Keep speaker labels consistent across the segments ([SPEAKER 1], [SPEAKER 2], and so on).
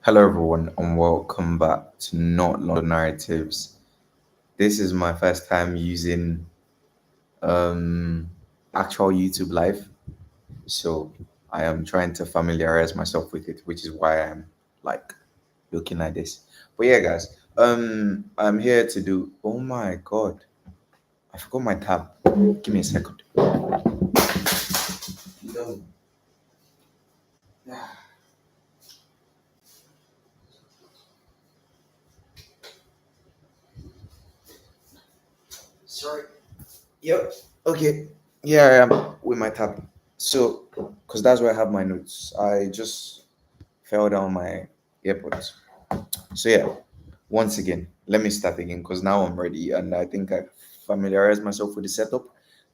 [SPEAKER 1] Hello, everyone, and welcome back to Not London Narratives. This is my first time using um, actual YouTube Live, so I am trying to familiarize myself with it, which is why I'm like looking at this. But yeah, guys, I'm here to do. Oh my god, I forgot my tab. Give me a second. No. Sorry. Yep. Okay. Yeah, I am with my tab. So, because that's where I have my notes. I just fell down my earpods. So yeah, once again, let me start again because now I'm ready and I think I familiarized myself with the setup.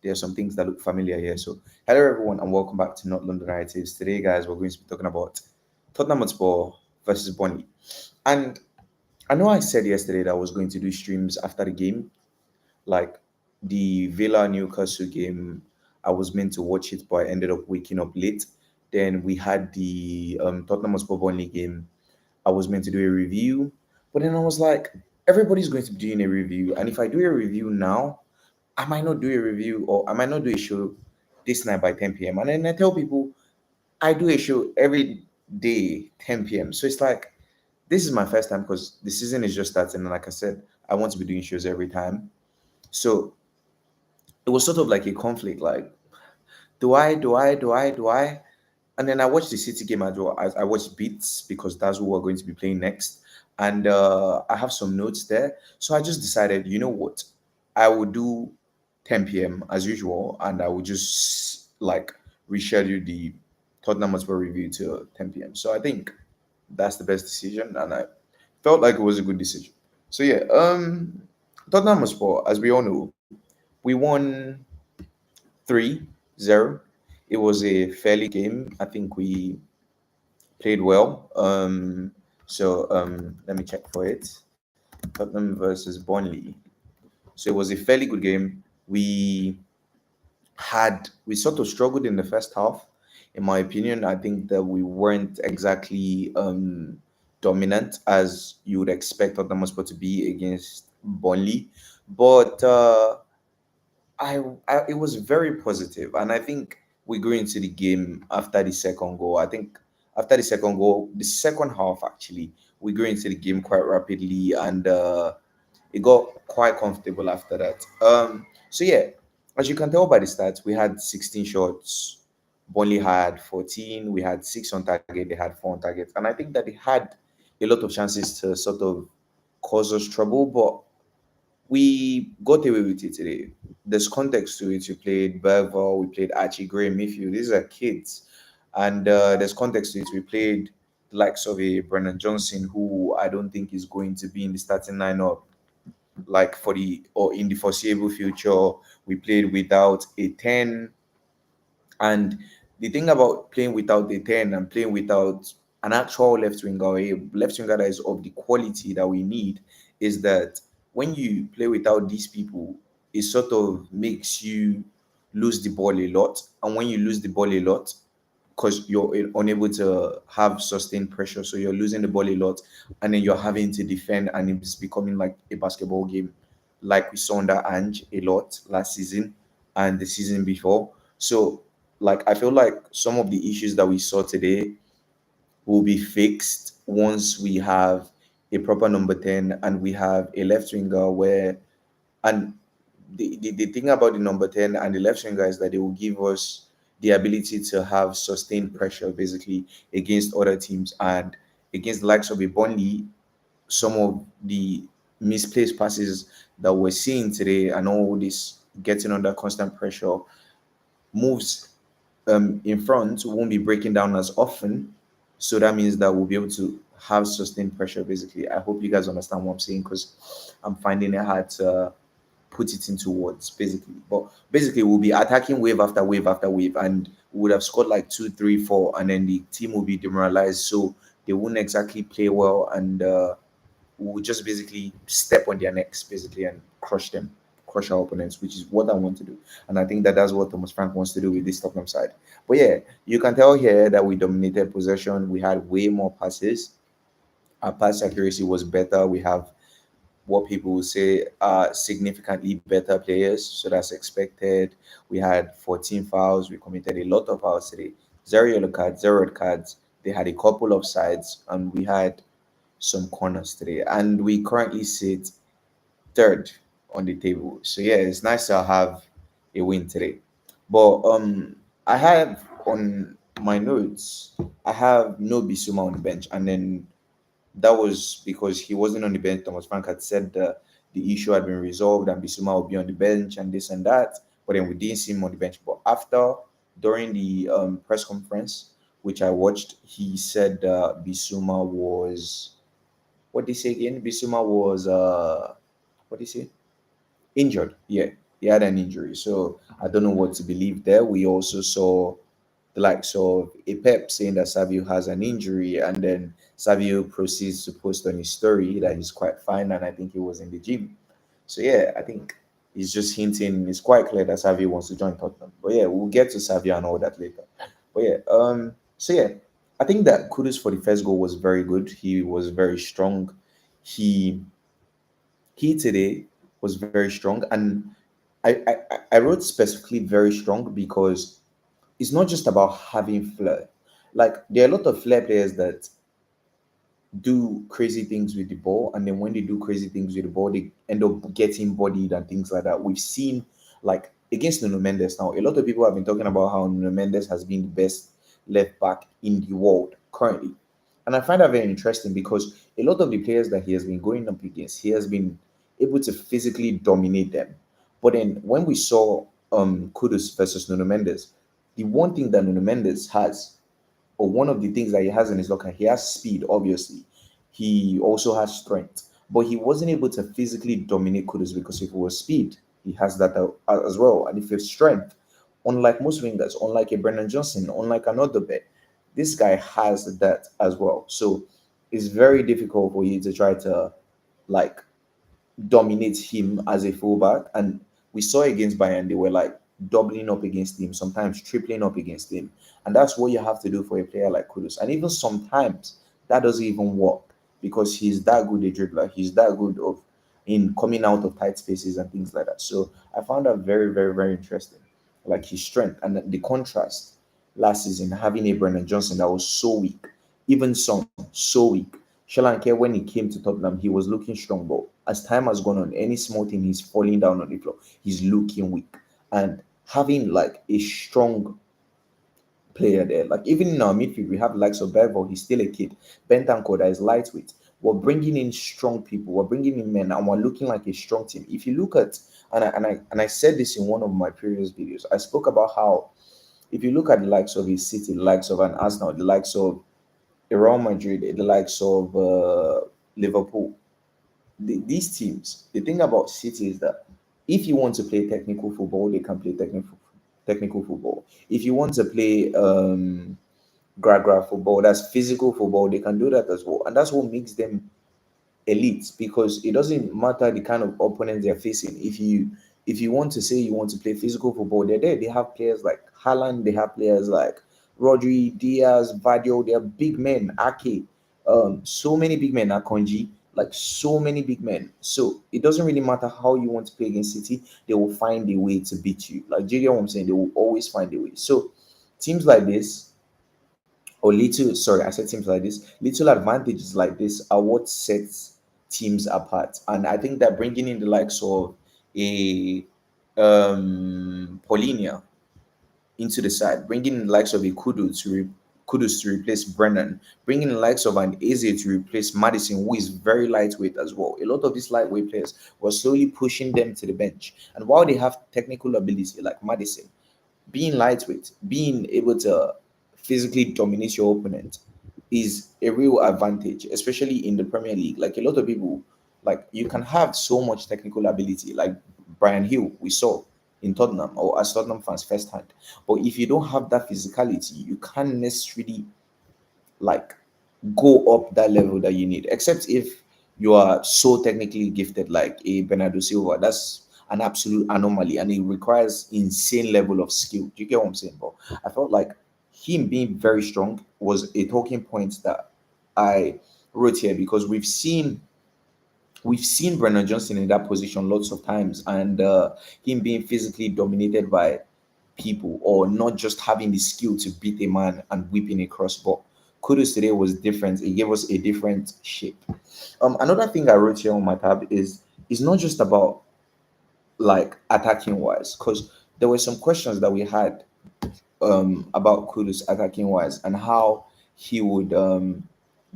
[SPEAKER 1] There are some things that look familiar here. So hello everyone and welcome back to Not London Narratives. Today, guys, we're going to be talking about Tottenham Hotspur versus Burnley. And I know I said yesterday that I was going to do streams after the game, like the Villa Newcastle game. I was meant to watch it, but I ended up waking up late. Then we had the Tottenham Hotspur Burnley game. I was meant to do a review, but then I was like, everybody's going to be doing a review, and if I do a review now, I might not do a review or I might not do a show this night by 10 p.m. And then I tell people I do a show every day 10 p.m. So it's like this is my first time because the season is just starting, and like I said, I want to be doing shows every time. So it was sort of like a conflict, like do I? And then I watched the City game as well. I watched Beats because that's who we're going to be playing next. And I have some notes there. So I just decided, you know what? I will do 10 p.m. as usual, and I will just like reschedule the Tottenham Hotspur review to 10 p.m. So I think that's the best decision, and I felt like it was a good decision. So yeah, Tottenham Hotspur, as we all know, we won 3-0. It was a fairly game. I think we played well. Let me check for it. Tottenham versus Burnley. So it was a fairly good game. We sort of struggled in the first half. In my opinion, I think that we weren't exactly dominant as you would expect Tottenham Hotspur to be against Burnley. But it was very positive, and I think we grew into the game after the second goal. I think after the second goal, the second half actually, we grew into the game quite rapidly, and it got quite comfortable after that. So yeah, as you can tell by the stats, we had 16 shots. Burnley had 14. We had 6 on target. They had 4 on target, and I think that they had a lot of chances to sort of cause us trouble, but we got away with it today. There's context to it. We played Bevel, we played Archie Gray midfield. These are kids. And there's context to it. We played the likes of a Brennan Johnson, who I don't think is going to be in the starting lineup like for the or in the foreseeable future. We played without a 10. And the thing about playing without the 10 and playing without an actual left winger or a left winger that is of the quality that we need is that when you play without these people, it sort of makes you lose the ball a lot. And when you lose the ball a lot, because you're unable to have sustained pressure, so you're losing the ball a lot, and then you're having to defend, and it's becoming like a basketball game, like we saw under Ange a lot last season and the season before. So like I feel like some of the issues that we saw today will be fixed once we have a proper number 10 and we have a left winger where and the thing about the number 10 and the left winger is that they will give us the ability to have sustained pressure basically against other teams and against the likes of a Burnley. Some of the misplaced passes that we're seeing today and all this getting under constant pressure moves in front won't be breaking down as often. So that means that we'll be able to have sustained pressure. Basically, I hope you guys understand what I'm saying because I'm finding it hard to put it into words. Basically, but basically, we'll be attacking wave after wave after wave, and we would have scored like two, three, four, and then the team will be demoralized. So they wouldn't exactly play well, and we would just basically step on their necks, basically, and crush them, crush our opponents, which is what I want to do. And I think that that's what Thomas Frank wants to do with this Tottenham side. But yeah, you can tell here that we dominated possession. We had way more passes. Our pass accuracy was better. We have what people would say are significantly better players, so that's expected. We had 14 fouls. We committed a lot of fouls today. Zero yellow cards, zero red cards. They had a couple of sides, and we had some corners today. And we currently sit third on the table. So yeah, it's nice to have a win today. But I have on my notes, I have no Bisuma on the bench, and then that was because he wasn't on the bench. Thomas Frank had said the issue had been resolved and Bisuma would be on the bench and this and that. But then we didn't see him on the bench. But after, during the press conference, which I watched, he said Bisuma was, what did he say again? Bisuma was, what did he say? Injured. Yeah, he had an injury. So I don't know what to believe there. We also saw the likes of a Pep saying that Savio has an injury, and then Savio proceeds to post on his story that he's quite fine, and I think he was in the gym. So yeah, I think he's just hinting. It's quite clear that Savio wants to join Tottenham. But yeah, we'll get to Savio and all that later. But yeah, so yeah, I think that kudos for the first goal was very good. He was very strong. He he today was very strong, and I wrote specifically very strong because it's not just about having flair. Like there are a lot of flair players that do crazy things with the ball, and then when they do crazy things with the ball, they end up getting bodied and things like that. We've seen like against Nuno Mendes now. A lot of people have been talking about how Nuno Mendes has been the best left back in the world currently, and I find that very interesting because a lot of the players that he has been going up against, he has been able to physically dominate them. But then when we saw Kudus versus Nuno Mendes, the one thing that Nuno Mendes has, or one of the things that he has in his locker, he has speed, obviously. He also has strength, but he wasn't able to physically dominate Kudus because if it was speed, he has that as well. And if it's strength, unlike most wingers, unlike a Brennan Johnson, unlike another bet, this guy has that as well. So it's very difficult for you to try to like dominate him as a fullback. And we saw against Bayern, they were like doubling up against him, sometimes tripling up against him. And that's what you have to do for a player like Kudus. And even sometimes that doesn't even work because he's that good a dribbler. He's that good of in coming out of tight spaces and things like that. So I found that very, very, very interesting. Like his strength and the contrast last season, having a Brennan Johnson that was so weak, even some so weak. Shalanke, when he came to Tottenham, he was looking strong, but as time has gone on, any small thing he's falling down on the floor. He's looking weak. And having like a strong player there, like even in our midfield, we have likes of Bevo, he's still a kid. Bentancur that is lightweight. We're bringing in strong people, we're bringing in men, and we're looking like a strong team. If you look at, and I said this in one of my previous videos, I spoke about how if you look at the likes of a City, the likes of an Arsenal, the likes of Real Madrid, the likes of Liverpool, these teams, the thing about City is that if you want to play technical football, they can play technical football. If you want to play gra football, that's physical football, they can do that as well. And that's what makes them elite because it doesn't matter the kind of opponents they're facing. If you want to say you want to play physical football, they're there. They have players like Haaland, they have players like Rodri, Diaz, Vadio, they're big men, Ake, so many big men, Akonji, like so many big men. So it doesn't really matter how you want to play against City, they will find a way to beat you. Like, do you get what I'm saying? They will always find a way. So teams like this, or little, sorry, I said teams like this, little advantages like this are what sets teams apart. And I think that bringing in the likes of a Paulinia into the side, bringing in the likes of a Kudus to replace Brennan, bringing in the likes of an Eze to replace Madison, who is very lightweight as well. A lot of these lightweight players were slowly pushing them to the bench. And while they have technical ability like Madison, being lightweight, being able to physically dominate your opponent is a real advantage, especially in the Premier League. Like a lot of people, like you can have so much technical ability, like Brian Hill, we saw in Tottenham or as Tottenham fans firsthand. But if you don't have that physicality, you can't necessarily like go up that level that you need, except if you are so technically gifted like a Bernardo Silva. That's an absolute anomaly and it requires insane level of skill. Do you get what I'm saying? But I felt like him being very strong was a talking point that I wrote here because we've seen Brennan Johnson in that position lots of times, and him being physically dominated by people, or not just having the skill to beat a man and whipping a crossbar. Kudus today was different. It gave us a different shape. Another thing I wrote here on my tab is it's not just about like attacking wise, because there were some questions that we had about Kudus attacking wise and how he would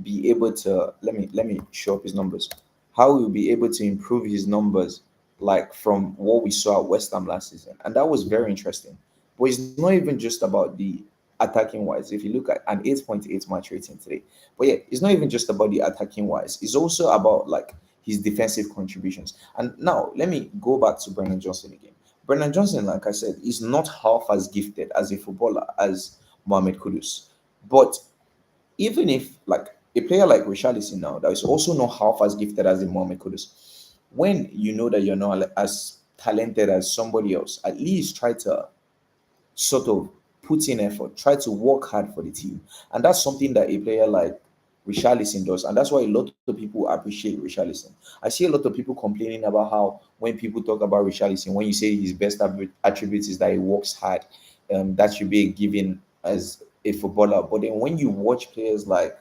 [SPEAKER 1] be able to let me show up his numbers. How he will be able to improve his numbers like from what we saw at West Ham last season. And that was very interesting. But it's not even just about the attacking wise. If you look at an 8.8 match rating today. But yeah, it's not even just about the attacking wise. It's also about like his defensive contributions. And now let me go back to Brennan Johnson again. Brennan Johnson, like I said, is not half as gifted as a footballer as Mohamed Kudus. But even if like a player like Richarlison now that is also not half as gifted as a Mohamed Kudus, when you know that you're not as talented as somebody else, at least try to sort of put in effort, try to work hard for the team. And that's something that a player like Richarlison does. And that's why a lot of people appreciate Richarlison. I see a lot of people complaining about how when people talk about Richarlison, when you say his best attribute is that he works hard, that should be a given as a footballer. But then when you watch players like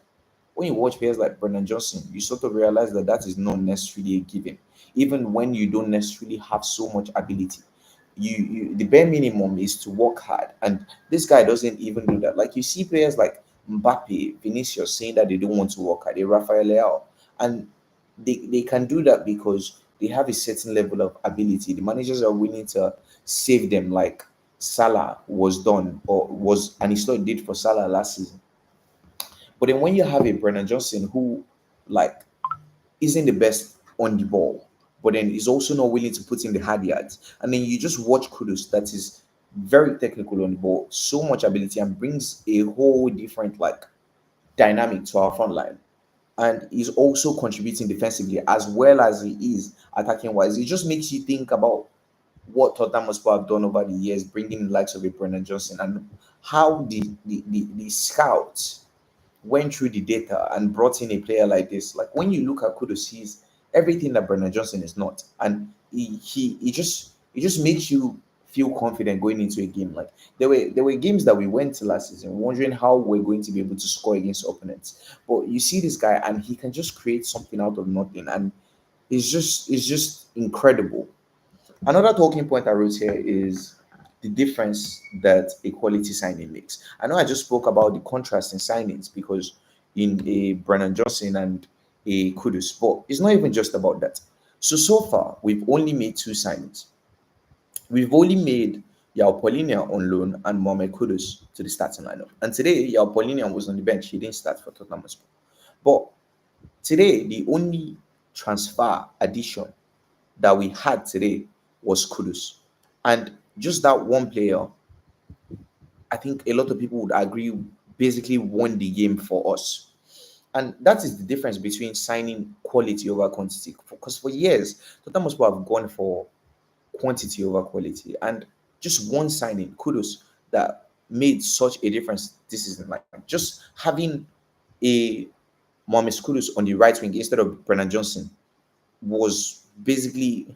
[SPEAKER 1] Brendan Johnson, you sort of realize that that is not necessarily a given. Even when you don't necessarily have so much ability, you the bare minimum is to work hard, and this guy doesn't even do that. Like you see players like Mbappe, Vinicius saying that they don't want to work hard, they Rafael Leao, and they can do that because they have a certain level of ability. The managers are willing to save them, like Salah was done or was, and he still did for Salah last season. But then when you have a Brennan Johnson who like isn't the best on the ball, but then is also not willing to put in the hard yards. And then you just watch Kudus that is very technical on the ball, so much ability, and brings a whole different like dynamic to our front line. And he's also contributing defensively as well as he is attacking wise. It just makes you think about what Tottenham must have done over the years, bringing in the likes of a Brennan Johnson, and how the scouts went through the data and brought in a player like this. Like when you look at Kudus, he's everything that Brennan Johnson is not, and he just makes you feel confident going into a game. Like there were games that we went to last season wondering how we're going to be able to score against opponents, but you see this guy and he can just create something out of nothing, and it's just incredible. Another talking point I wrote here is the difference that a quality signing makes. I know I just spoke about the contrast in signings because in a Brennan Johnson and a Kudus, but it's not even just about that. So far, we've only made two signings. We've only made Yao Polinia on loan and Mohamed Kudus to the starting lineup. And today, Yao Polinia was on the bench. He didn't start for Tottenham Hotspur. But today, the only transfer addition that we had today was Kudus. And just that one player, I think a lot of people would agree, basically won the game for us. And that is the difference between signing quality over quantity. Because for years, Tottenham must have gone for quantity over quality. And just one signing, Kudus, that made such a difference this season. Like just having a Mohamed Kudus on the right wing instead of Brennan Johnson was basically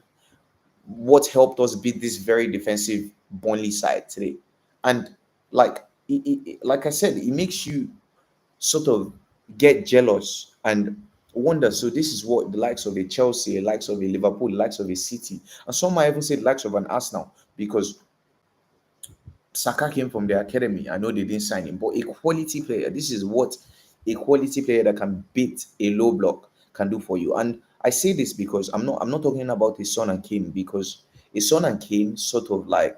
[SPEAKER 1] what helped us beat this very defensive Burnley side today. And like I said, it makes you sort of get jealous and wonder. So this is what the likes of a Chelsea, the likes of a Liverpool, the likes of a City, and some might even say the likes of an Arsenal, because Saka came from the academy. I know they didn't sign him, but a quality player. This is what a quality player that can beat a low block can do for you. And I say this because I'm not talking about his son and Kane, because his son and Kane sort of like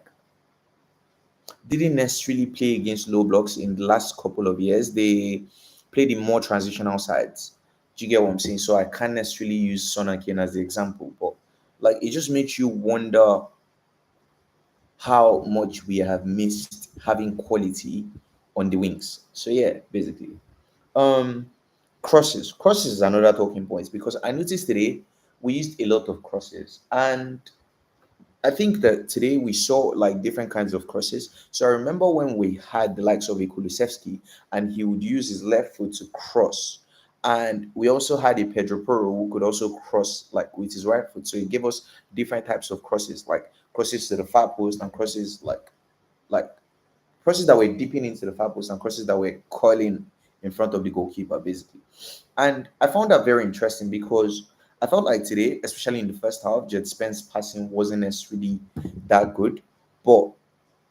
[SPEAKER 1] didn't necessarily play against low blocks in the last couple of years. They played in more transitional sides. Do you get what I'm saying? So I can't necessarily use Son and Kane as the example, but like it just makes you wonder how much we have missed having quality on the wings. So yeah, basically. Um crosses is another talking point, because I noticed today we used a lot of crosses, and I think that today we saw like different kinds of crosses. So I remember when we had the likes of a Kulusevski and he would use his left foot to cross. And we also had a Pedro Porro who could also cross like with his right foot. So he gave us different types of crosses, like crosses to the far post and crosses like crosses that were dipping into the far post and crosses that were curling in front of the goalkeeper, basically. And I found that very interesting because I felt like today, especially in the first half, Jed Spence passing wasn't necessarily that good. But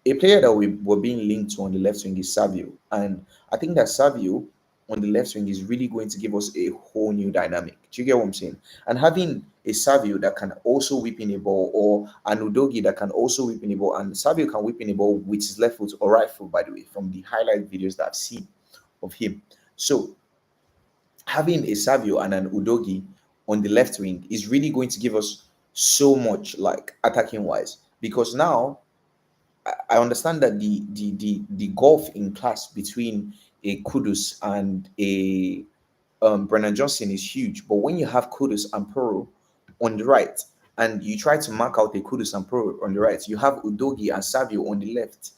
[SPEAKER 1] a player that we were being linked to on the left wing is Savio. And I think that Savio on the left wing is really going to give us a whole new dynamic. Do you get what I'm saying? And having a Savio that can also whip in a ball, or an Udogi that can also whip in a ball, and Savio can whip in a ball with his left foot or right foot, by the way, from the highlight videos that I've seen of him. So having a Savio and an Udogi on the left wing is really going to give us so much, like attacking wise, because now I understand that the gulf in class between a Kudus and a Brennan Johnson is huge. But when you have Kudus and Pearl on the right, and you try to mark out a Kudus and Pearl on the right, you have Udogi and Savio on the left.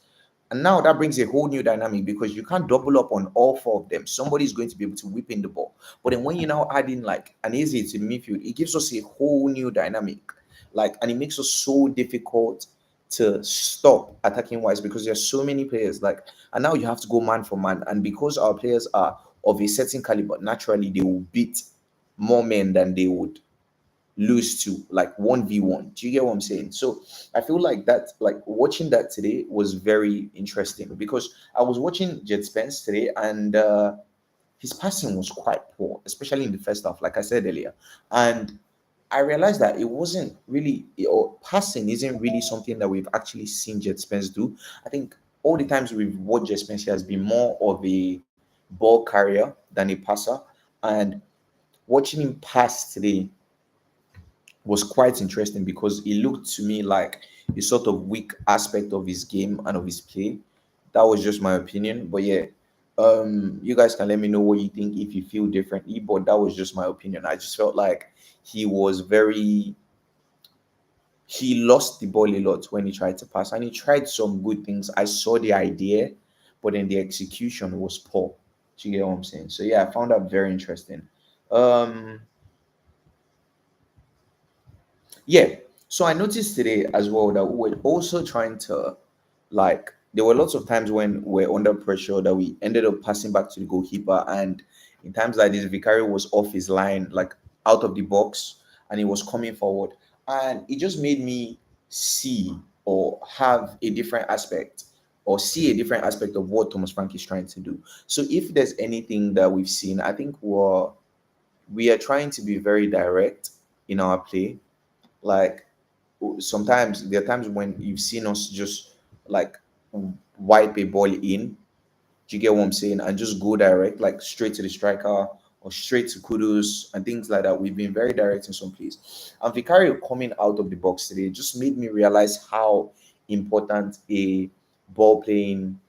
[SPEAKER 1] And now that brings a whole new dynamic because you can't double up on all four of them. Somebody is going to be able to whip in the ball. But then when you now add in like an easy to the midfield, it gives us a whole new dynamic. Like, and it makes us so difficult to stop attacking wise because there's so many players. Like, and now you have to go man for man. And because our players are of a certain caliber, naturally they will beat more men than they would lose to like 1v1. Do you get what I'm saying? So I feel like that, like watching that today was very interesting because I was watching Jet Spence today and his passing was quite poor, especially in the first half, like I said earlier. And I realized that it wasn't really, or passing isn't really something that we've actually seen Jet Spence do. I think all the times we've watched Jet Spence, he has been more of a ball carrier than a passer. And watching him pass today was quite interesting because it looked to me like a sort of weak aspect of his game and of his play. That was just my opinion. But yeah, you guys can let me know what you think if you feel differently. But that was just my opinion. I just felt like he was very he lost the ball a lot when he tried to pass and he tried some good things. I saw the idea, but then the execution was poor. Do you get what I'm saying? So yeah, I found that very interesting. Um Yeah. So I noticed today as well that we were also trying to like there were lots of times when we're under pressure that we ended up passing back to the goalkeeper and in times like this Vicario was off his line, like out of the box and he was coming forward. And it just made me see or have a different aspect or see a different aspect of what Thomas Frank is trying to do. So if there's anything that we've seen, I think we are trying to be very direct in our play like sometimes there are times when you've seen us just like wipe a ball in. Do you get what I'm saying? And just go direct, like straight to the striker or straight to Kudus and things like that. We've been very direct in some plays. And Vicario coming out of the box today just made me realize how important a ball playing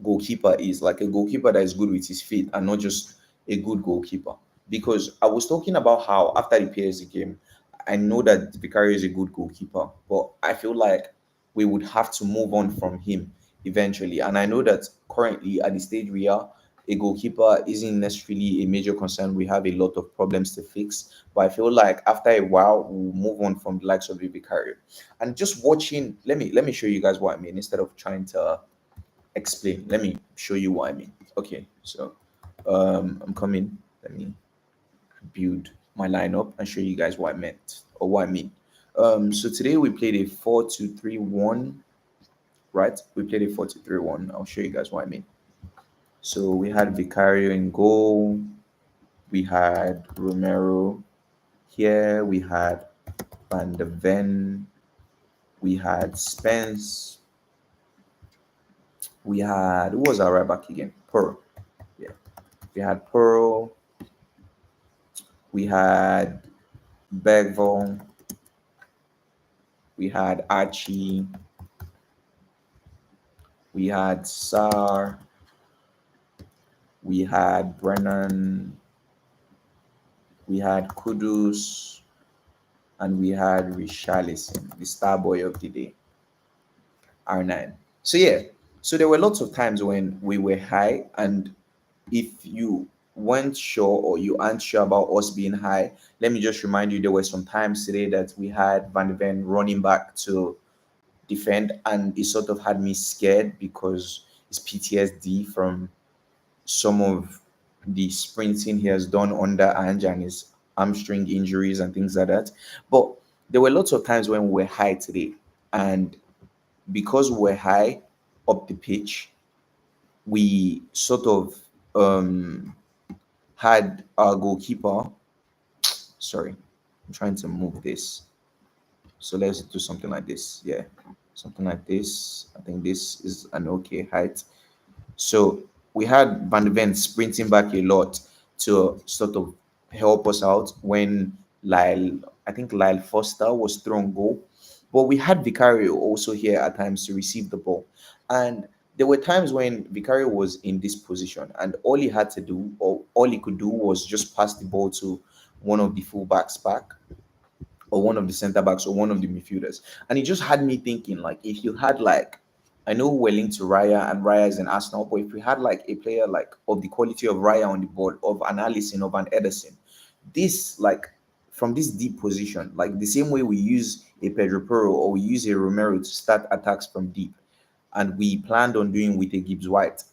[SPEAKER 1] goalkeeper is, like a goalkeeper that is good with his feet and not just a good goalkeeper. Because I was talking about how after the PSG game, I know that Vicario is a good goalkeeper, but I feel like we would have to move on from him eventually. And I know that currently at the stage we are, a goalkeeper isn't necessarily a major concern. We have a lot of problems to fix, but I feel like after a while we'll move on from the likes of the Vicario. And just watching, let me show you guys what I mean instead of trying to explain. Let me show you what I mean. Okay, so I'm coming. Let me build my lineup and show you guys what I meant or what I mean. So today we played a 4-2-3-1, right? We played a 4-2-3-1. I'll show you guys what I mean. So we had Vicario in goal. We had Romero here. We had Van de Ven. We had Spence. We had who was our right back again? Pearl. Yeah, we had Pearl. We had Bergvall, we had Archie, we had Sar, we had Brennan, we had Kudus, and we had Richarlison, the star boy of the day, R9. So yeah, so there were lots of times when we were high, and if you weren't sure or you aren't sure about us being high, let me just remind you there were some times today that we had Van de Ven running back to defend, and it sort of had me scared because it's PTSD from some of the sprinting he has done under Ange and his hamstring injuries and things like that. But there were lots of times when we were high today, and because we were high up the pitch, we sort of had our goalkeeper. Sorry, I'm trying to move this. So let's do something like this. Yeah, something like this. I think this is an okay height. So we had Van de Ven sprinting back a lot to sort of help us out when Lyle, I think Lyle Foster was thrown goal. But we had Vicario also here at times to receive the ball. And there were times when Vicario was in this position and all he had to do or all he could do was just pass the ball to one of the fullbacks back or one of the center backs or one of the midfielders. And it just had me thinking, like, if you had like, I know we're linked to Raya and Raya is in Arsenal, but if we had like a player like of the quality of Raya on the board, of an Allison, of an Edison, this like from this deep position, like the same way we use a Pedro Porro or we use a Romero to start attacks from deep, and we planned on doing with a Gibbs White,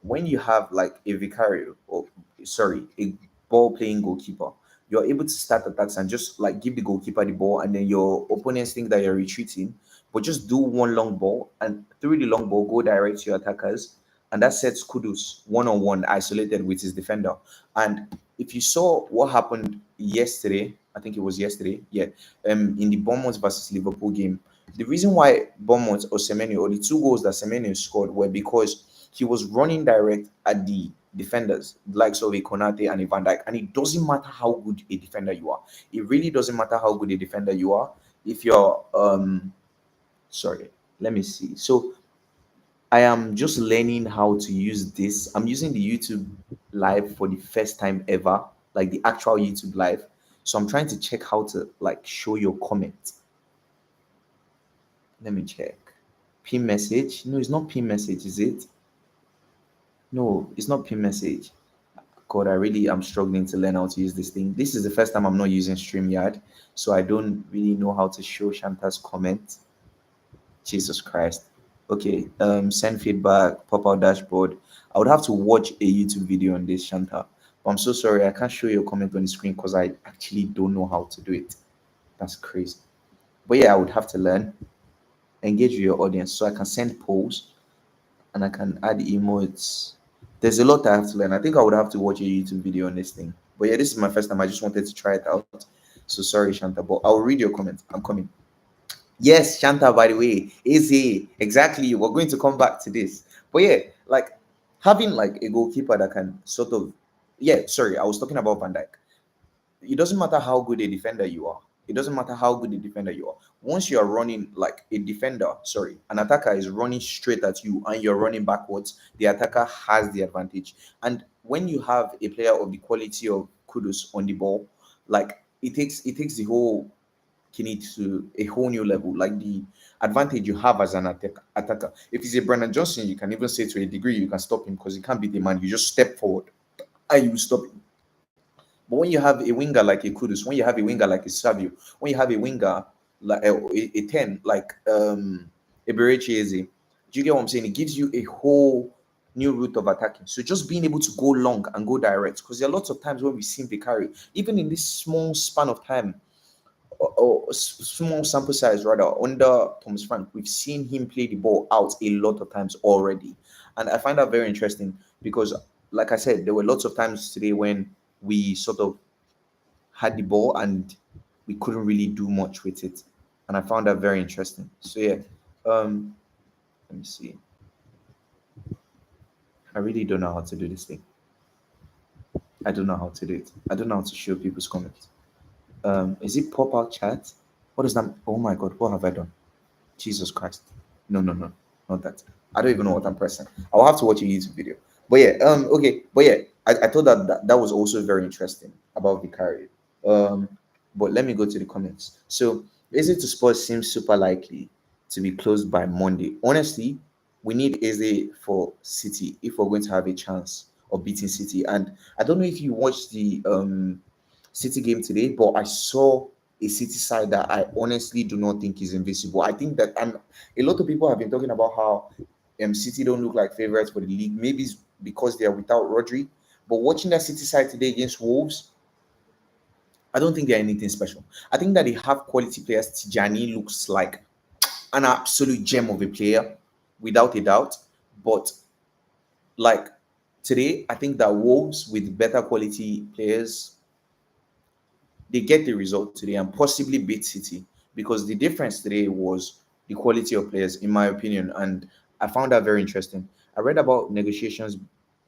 [SPEAKER 1] when you have like a Vicario or sorry, a ball playing goalkeeper, you're able to start attacks and just like give the goalkeeper the ball, and then your opponents think that you're retreating, but just do one long ball and through the long ball go direct to your attackers, and that sets Kudus one on one isolated with his defender. And if you saw what happened yesterday, I think it was yesterday, yeah, in the Bournemouth versus Liverpool game, the reason why Bournemouth or Semenyo or the two goals that Semenyo scored were because he was running direct at the defenders, like so a Konate and a Van Dijk. And it doesn't matter how good a defender you are. It really doesn't matter how good a defender you are. If you're sorry, let me see. So I am just learning how to use this. I'm using the YouTube live for the first time ever, like the actual YouTube live. So I'm trying to check how to like show your comment. Let me check. Pin message. No, it's not pin message, is it? No, it's not pin message. God, I really am struggling to learn how to use this thing. This is the first time I'm not using StreamYard, so I don't really know how to show Shanta's comment. Jesus Christ. Okay, send feedback, pop out dashboard. I would have to watch a YouTube video on this, Shanta. But I'm so sorry, I can't show your comment on the screen because I actually don't know how to do it. That's crazy. But yeah, I would have to learn, engage with your audience so I can send polls and I can add emotes. There's a lot I have to learn. I think I would have to watch a YouTube video on this thing. But yeah, this is my first time. I just wanted to try it out. So sorry, Shanta, but I'll read your comments. I'm coming. Yes, Shanta, by the way, easy. Exactly. We're going to come back to this. But yeah, like having like a goalkeeper that can sort of, yeah, sorry, I was talking about Van Dijk. It doesn't matter how good a defender you are. It doesn't matter how good a defender you are. Once you are running like a defender, sorry, an attacker is running straight at you and you're running backwards, the attacker has the advantage. And when you have a player of the quality of Kudus on the ball, like it takes the whole Kini to a whole new level. Like the advantage you have as an attacker. If it's a Brennan Johnson, you can even say to a degree you can stop him because he can't beat the man. You just step forward and you stop him. But when you have a winger like a Kudus, when you have a winger like a Savio, when you have a winger like a 10 like a Berechi Eze, do you get what I'm saying? It gives you a whole new route of attacking. So just being able to go long and go direct, because there are lots of times when we've seen Vicari, even in this small span of time, small sample size rather under Thomas Frank, we've seen him play the ball out a lot of times already, and I find that very interesting because, like I said, there were lots of times today when we sort of had the ball and we couldn't really do much with it, and I found that very interesting. So yeah, let me see. I really don't know how to do this thing. I don't know how to do it. I don't know how to show people's comments. Is it pop out chat? What does that? Oh my god, what have I done? Jesus Christ. No, no, no, not that. I don't even know what I'm pressing. I'll have to watch a YouTube video. But yeah, okay. But yeah, I thought that was also very interesting about Vicario. Um, but let me go to the comments. So, Eze to Spurs seems super likely to be closed by Monday. Honestly, we need Eze for City if we're going to have a chance of beating City. And I don't know if you watched the City game today, but I saw a City side that I honestly do not think is invisible. I think that, and a lot of people have been talking about how City don't look like favorites for the league. Maybe it's because they are without Rodri. But watching that City side today against Wolves, I don't think they're anything special. I think that they have quality players. Tijani looks like an absolute gem of a player, without a doubt. But like today, I think that Wolves with better quality players, they get the result today and possibly beat City, because the difference today was the quality of players, in my opinion. And I found that very interesting. I read about negotiations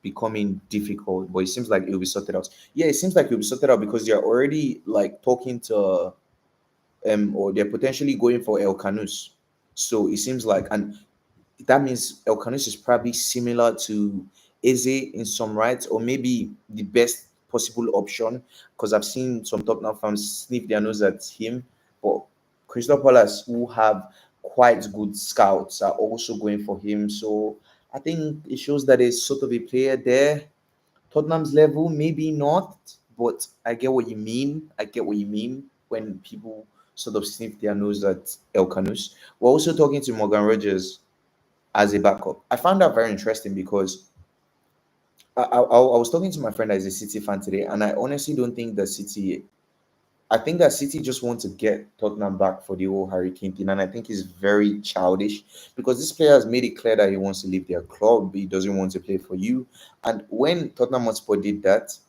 [SPEAKER 1] becoming difficult, but it seems like it will be sorted out. Yeah, it seems like it will be sorted out because they're already like talking to or they're potentially going for El Canus. So it seems like, and that means El Canus is probably similar to Eze in some rights, or maybe the best possible option. Because I've seen some Tottenham fans sniff their nose at him, but Crystal Palace, who have quite good scouts, are also going for him. So I think it shows that there's sort of a player there. Tottenham's level, maybe not, but I get what you mean. I get what you mean when people sort of sniff their nose at El Canus. We're also talking to Morgan Rogers as a backup. I found that very interesting because I was talking to my friend that is a City fan today, and I honestly don't think that City. I think that City just want to get Tottenham back for the whole Hurricane thing, and I think it's very childish because this player has made it clear that he wants to leave their club. He doesn't want to play for you. And when Tottenham Hotspur did that,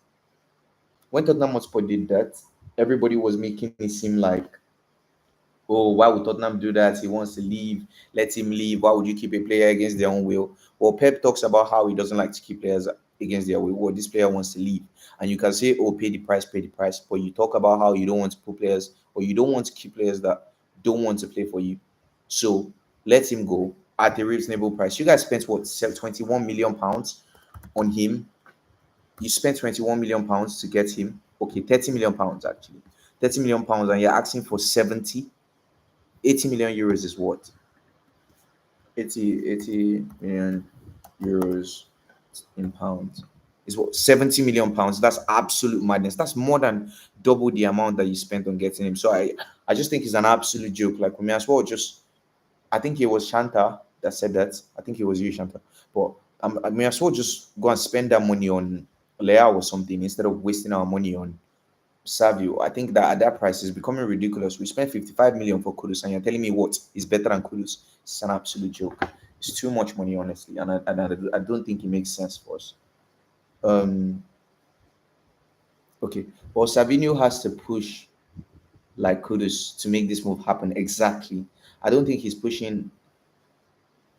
[SPEAKER 1] everybody was making it seem like, oh, why would Tottenham do that? He wants to leave. Let him leave. Why would you keep a player against their own will? Well, Pep talks about how he doesn't like to keep players against their will. Well, this player wants to leave. And you can say, oh, pay the price. But you talk about how you don't want to put players, or you don't want to keep players that don't want to play for you. So let him go at a reasonable price. You guys spent what, 21 million pounds on him. You spent 21 million pounds to get him. Okay, 30 million pounds actually. 30 million pounds, and you're asking for 70. 80 million euros is what? 80 million euros in pounds is what? 70 million pounds. That's absolute madness. That's more than double the amount that you spent on getting him. So I just think it's an absolute joke. Like, we may as well just, I think it was Shanta that said that. I think it was you, Shanta. But I may as well just go and spend that money on Leao or something instead of wasting our money on Savio. I think that at that price is becoming ridiculous. We spent 55 million for Kudus, and you're telling me what is better than Kudus? It's an absolute joke. It's too much money, honestly, and I don't think it makes sense for us. Um, okay, well, Savinho has to push like Kudus to make this move happen. Exactly. I don't think he's pushing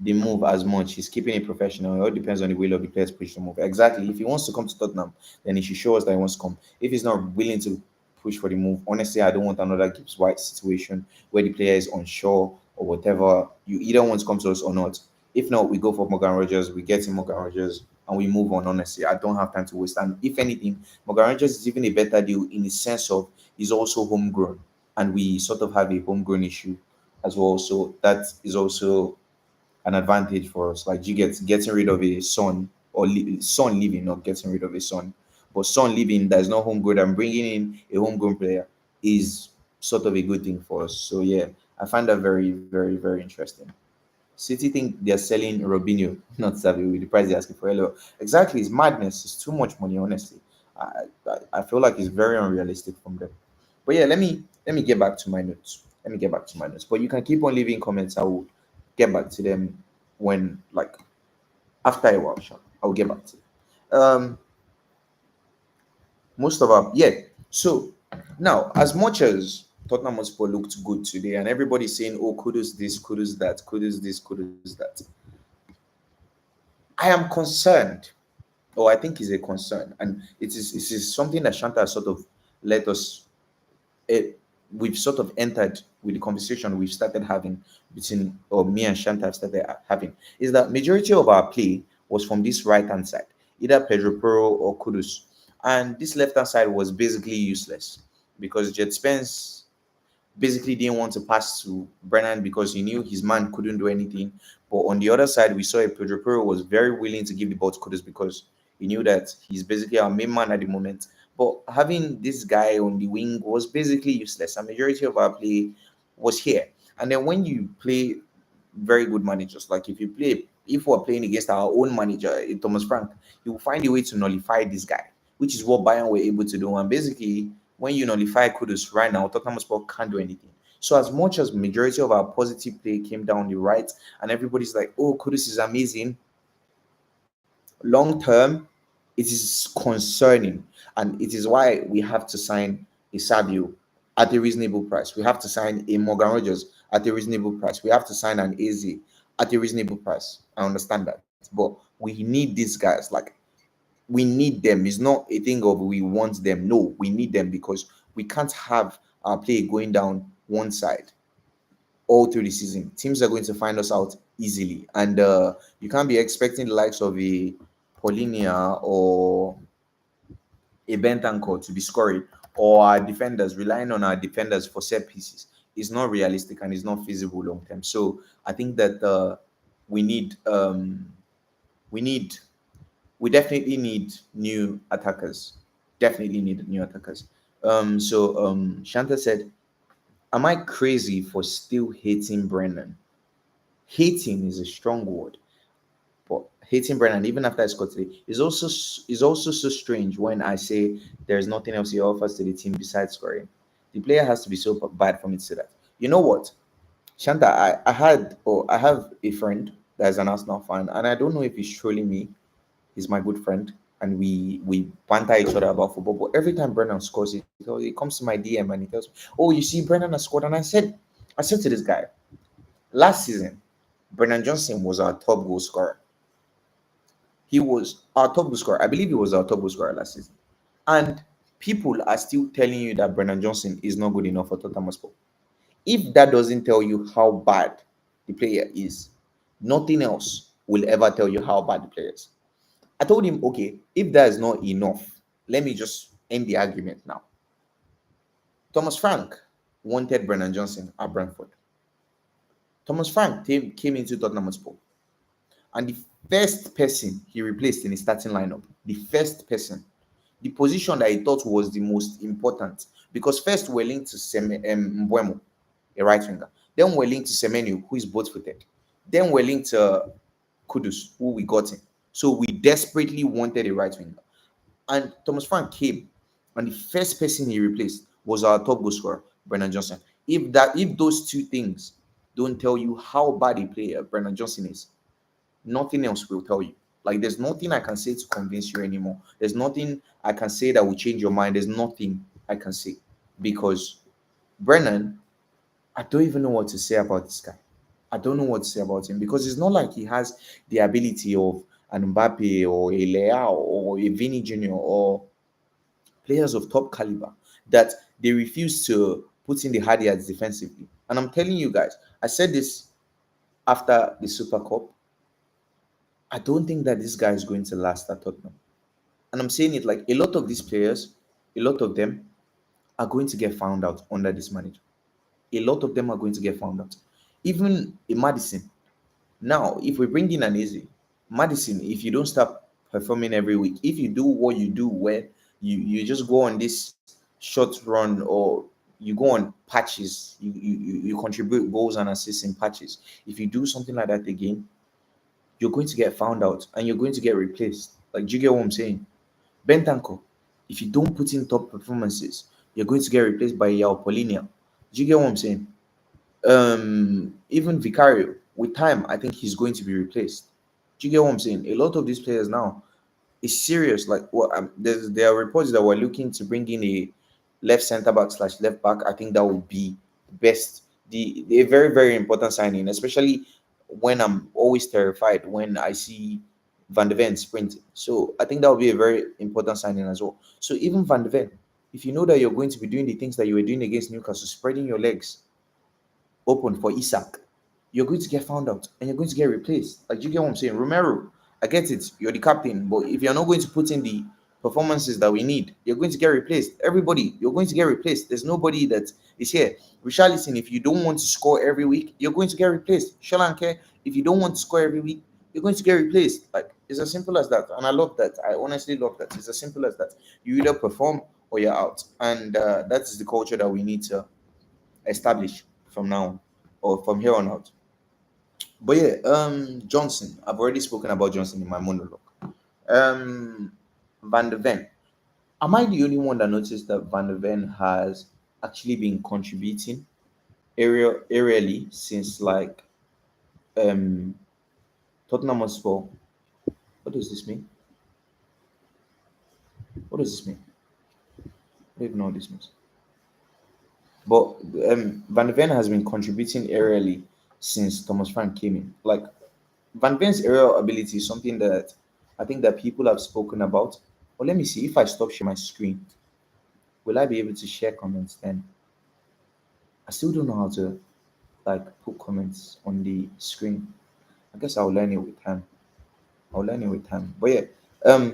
[SPEAKER 1] the move as much. He's keeping it professional. It all depends on the will of the players push the move. Exactly. If he wants to come to Tottenham, then he should show us that he wants to come. If he's not willing to push for the move, honestly, I don't want another Gibbs White situation where the player is unsure or whatever. You either want to come to us or not. If not, we go for Morgan Rogers, we get him Morgan Rogers, and we move on. Honestly, I don't have time to waste. And if anything, Morgan Rogers is even a better deal in the sense of he's also homegrown, and we sort of have a homegrown issue as well. So that is also an advantage for us. Like, you getting rid of a son, or son leaving, not getting rid of a son, but son leaving that is not homegrown and bringing in a homegrown player is sort of a good thing for us. So yeah, I find that very, very, very interesting. City think they're selling Robinho, not Savio, with the price they're asking for. Hello, exactly. It's madness. It's too much money, honestly. I feel like it's very unrealistic from them. But yeah, let me get back to my notes. Let me get back to my notes. But you can keep on leaving comments. I will get back to them when, like, after a while. Sure, I'll get back to them. Most of our, yeah. So now, as much as Tottenham Hotspur looked good today, and everybody's saying, "Oh, kudos this, kudos that, kudos this, kudos that," I am concerned, or I think is a concern, and it is something that Shanta has sort of let us. We've sort of entered with the conversation we've started having between, or me and Shanta have started having, is that majority of our play was from this right hand side, either Pedro Porro or Kudus, and this left hand side was basically useless because Jet Spence basically didn't want to pass to Brennan because he knew his man couldn't do anything. But on the other side, we saw a Pedro Porro was very willing to give the ball to Kudus because We knew that he's basically our main man at the moment. But having this guy on the wing was basically useless. A majority of our play was here. And then when you play very good managers, like if we're playing against our own manager, Thomas Frank, you will find a way to nullify this guy, which is what Bayern were able to do. And basically, when you nullify Kudus right now, Tottenham Hotspur can't do anything. So as much as majority of our positive play came down the right, and everybody's like, "Oh, Kudus is amazing," long term, it is concerning, and it is why we have to sign a Savio at a reasonable price. We have to sign a Morgan Rogers at a reasonable price. We have to sign an AZ at a reasonable price. I understand that, but we need these guys. Like, we need them. It's not a thing of we want them. No, we need them because we can't have our play going down one side all through the season. Teams are going to find us out easily, and you can't be expecting the likes of a Polinia or a Bentancur to be scoring, or our defenders relying on our defenders for set pieces. Is not realistic and it's not feasible long term. So I think that we need we need we definitely need new attackers. Definitely need new attackers. Shanta said, "Am I crazy for still hating Brennan?" Hating is a strong word, but hating Brennan even after I scored today is also so strange when I say there's nothing else he offers to the team besides scoring. The player has to be so bad for me to say that. You know what, Shanta? I have a friend that is an Arsenal fan, and I don't know if he's trolling me. He's my good friend, and we banter each other about football. But every time Brennan scores, he comes to my DM and he tells me, "Oh, you see, Brennan has scored." And I said to this guy, last season, Brennan Johnson was our top goal scorer. He was our top goal scorer. I believe he was our top goal scorer last season. And people are still telling you that Brennan Johnson is not good enough for Tottenham Hotspur. If that doesn't tell you how bad the player is, nothing else will ever tell you how bad the player is. I told him, okay, if that is not enough, let me just end the argument now. Thomas Frank wanted Brennan Johnson at Brentford. Thomas Frank came into Tottenham Hotspur, and the first person he replaced in his starting lineup, the first person, the position that he thought was the most important, because first we're linked to Mbuemo, a right winger. Then we're linked to Semenyo, who is both footed. Then we're linked to Kudus, who we got in. So we desperately wanted a right winger. And Thomas Frank came, and the first person he replaced was our top goal scorer, Brennan Johnson. If those two things don't tell you how bad a player Brennan Johnson is, nothing else will tell you. Like, there's nothing I can say to convince you anymore. There's nothing I can say that will change your mind. There's nothing I can say, because Brennan, I don't even know what to say about this guy. I don't know what to say about him, because it's not like he has the ability of an Mbappe or a Leao or a Vini Jr. or players of top caliber that they refuse to put in the hard yards defensively. And I'm telling you guys, I said this after the Super Cup. I don't think that this guy is going to last at Tottenham. And I'm saying it like a lot of these players, a lot of them are going to get found out under this manager. A lot of them are going to get found out. Even in Madison. Now, if we bring in an easy Madison, if you don't start performing every week, if you do what you do, where you just go on this short run, or you go on patches, you contribute goals and assists in patches. If you do something like that again, you're going to get found out and you're going to get replaced. Like, do you get what I'm saying? Bentancur, if you don't put in top performances, you're going to get replaced by Yao Polinia. Do you get what I'm saying? Even Vicario, with time, I think he's going to be replaced. Do you get what I'm saying? A lot of these players now, it's serious. Like, what there are reports that we're looking to bring in a left centre back slash left back. I think that would be best. A very, very important signing, especially when I'm always terrified when I see Van de Ven sprinting. So I think that would be a very important signing as well. So even Van de Ven, if you know that you're going to be doing the things that you were doing against Newcastle, spreading your legs open for Isak, you're going to get found out and you're going to get replaced. Like, you get what I'm saying? Romero, I get it, you're the captain, but if you're not going to put in the performances that we need, you're going to get replaced. Everybody, you're going to get replaced. There's nobody that is here. Richarlison, if you don't want to score every week, you're going to get replaced. Solanke, if you don't want to score every week, you're going to get replaced. Like, It's as simple as that, and I love that. I honestly love that. It's as simple as that. You either perform or you're out, and that is the culture that we need to establish from now on, or from here on out. But yeah, Johnson. I've already spoken about Johnson in my monologue. Um, Van de Ven. Am I the only one that noticed that Van de Ven has actually been contributing aerially since like um Tottenham Hotspur? What does this mean? What does this mean? I don't even know what this means. But Van de Ven has been contributing aerially since Thomas Frank came in. Like Van de Ven's aerial ability is something that I think that people have spoken about. But let me see if I stop sharing my screen, will I be able to share comments then? I still don't know how to like put comments on the screen. I guess I'll learn it with time. I'll learn it with time. But yeah,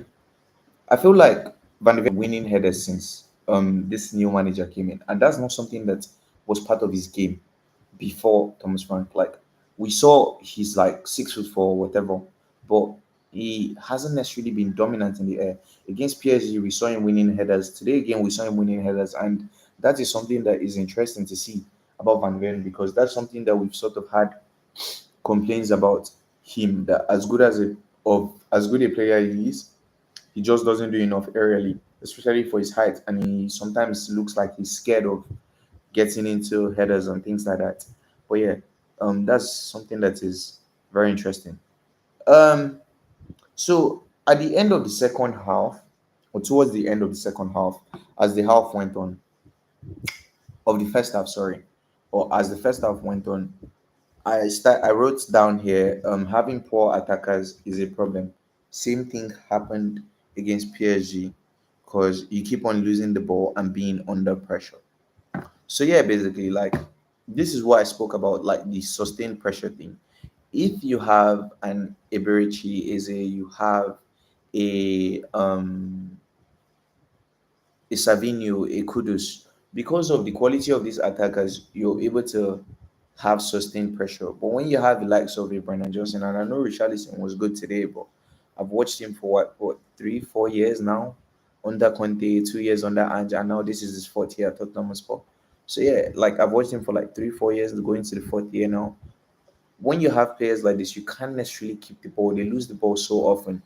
[SPEAKER 1] I feel like Van de Ven winning headers since this new manager came in, and that's not something that was part of his game before Thomas Frank. Like we saw, he's like 6 foot 4, whatever, but he hasn't necessarily been dominant in the air. Against PSG, we saw him winning headers. Today again, we saw him winning headers, and that is something that is interesting to see about Van Ven because that's something that we've sort of had complaints about him that as good a player he is, he just doesn't do enough aerially, especially for his height, and he sometimes looks like he's scared of getting into headers and things like that. But yeah, that's something that is very interesting. Um, so at the end of the second half, or towards the end of the second half, as the half went on, of the first half, sorry, or as the first half went on, I wrote down here, having poor attackers is a problem. Same thing happened against PSG because you keep on losing the ball and being under pressure. So yeah, basically, like this is what I spoke about, like the sustained pressure thing. If you have an Iberici is a you have a a Savinho, a Kudus, because of the quality of these attackers, you're able to have sustained pressure. But when you have the likes of a Brennan Johnson, and I know Richarlison was good today, but I've watched him for what 3 4 years now under Conte, 2 years under Ange, and now this is his fourth year at Tottenham Hotspur. So yeah, like I've watched him for like 3 4 years, going to the fourth year now. When you have players like this, you can't necessarily keep the ball. They lose the ball so often,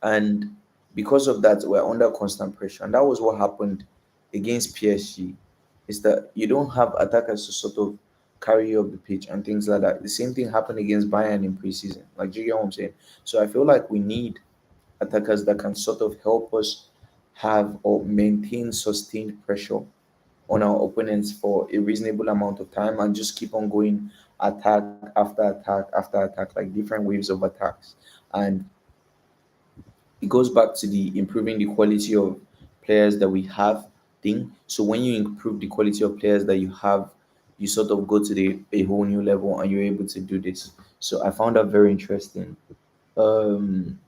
[SPEAKER 1] and because of that, we're under constant pressure. And that was what happened against PSG. Is that you don't have attackers to sort of carry you up the pitch and things like that. The same thing happened against Bayern in preseason. Like, do you get what I'm saying? So I feel like we need attackers that can sort of help us have or maintain sustained pressure on our opponents for a reasonable amount of time and just keep on going attack after attack after attack, like different waves of attacks. And it goes back to the improving the quality of players that we have thing. So when you improve the quality of players that you have, you sort of go to a whole new level and you're able to do this. So I found that very interesting. Um,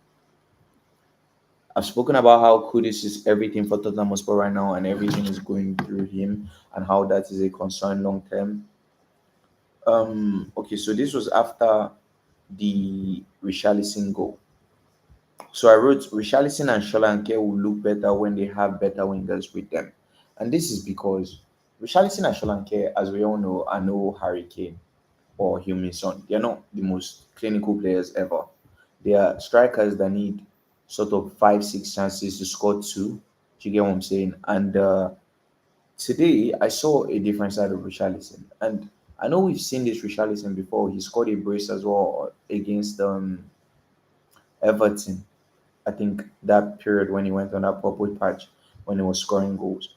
[SPEAKER 1] I've spoken about how Kudus is everything for Tottenham Hotspur right now, and everything is going through him, and how that is a concern long term. Okay, so this was after the Richarlison goal. So I wrote Richarlison and Solanke will look better when they have better wingers with them. And this is because Richarlison and Solanke, as we all know, are no Harry Kane or Heung-min Son. They're not the most clinical players ever. They are strikers that need sort of 5 6 chances to score two. Do you get what I'm saying? And today I saw a different side of Richarlison. And I know we've seen this Richarlison before. He scored a brace as well against Everton. I think that period when he went on that purple patch when he was scoring goals.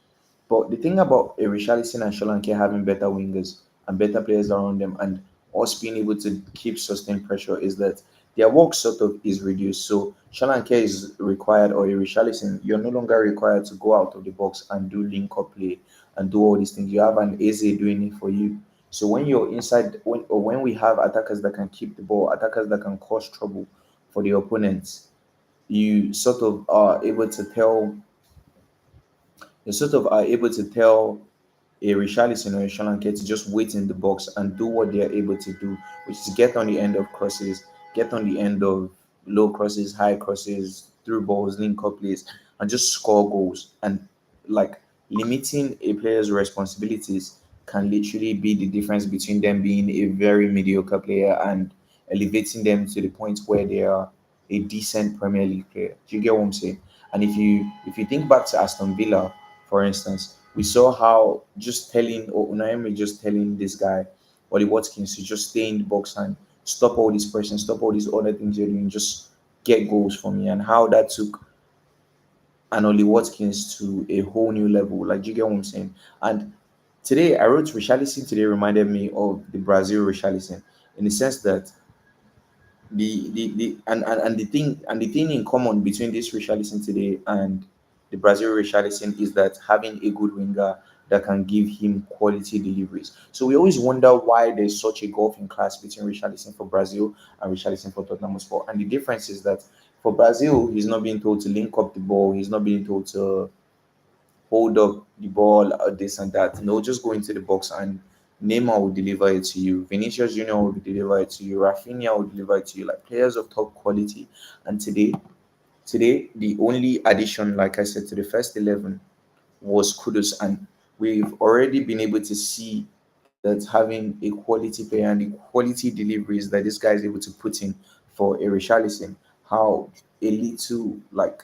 [SPEAKER 1] But the thing about a Richarlison and Solanke having better wingers and better players around them and us being able to keep sustained pressure is that their work sort of is reduced. So Solanke is required or a Richarlison, you're no longer required to go out of the box and do link up play and do all these things. You have an Eze doing it for you. So when you're inside, when we have attackers that can keep the ball, attackers that can cause trouble for the opponents, you sort of are able to tell you sort of are able to tell a Richarlison or a Solanke to just wait in the box and do what they are able to do, which is get on the end of crosses, get on the end of low crosses, high crosses, through balls, link up plays, and just score goals. And like limiting a player's responsibilities can literally be the difference between them being a very mediocre player and elevating them to the point where they are a decent Premier League player. Do you get what I'm saying? And if you think back to Aston Villa, for instance, we saw how just telling or Unai Emery just telling this guy Ollie Watkins to just stay in the box and stop all this pressing, stop all these other things you're doing, just get goals for me, and how that took an Ollie Watkins to a whole new level. Like, do you get what I'm saying? And today, I wrote Richarlison today reminded me of the Brazil Richarlison in the sense that the and the thing in common between this Richarlison today and the Brazil Richarlison is that having a good winger that can give him quality deliveries. So we always wonder why there's such a gulf in class between Richarlison for Brazil and Richarlison for Tottenham Hotspur. And the difference is that for Brazil, he's not being told to link up the ball. He's not being told to hold up the ball, this and that. No, just go into the box and Neymar will deliver it to you. Vinicius Junior will deliver it to you. Rafinha will deliver it to you. Like players of top quality. And today the only addition, like I said, to the first 11 was Kudus, and we've already been able to see that having a quality player and the quality deliveries that this guy is able to put in for a Richarlison, how a little like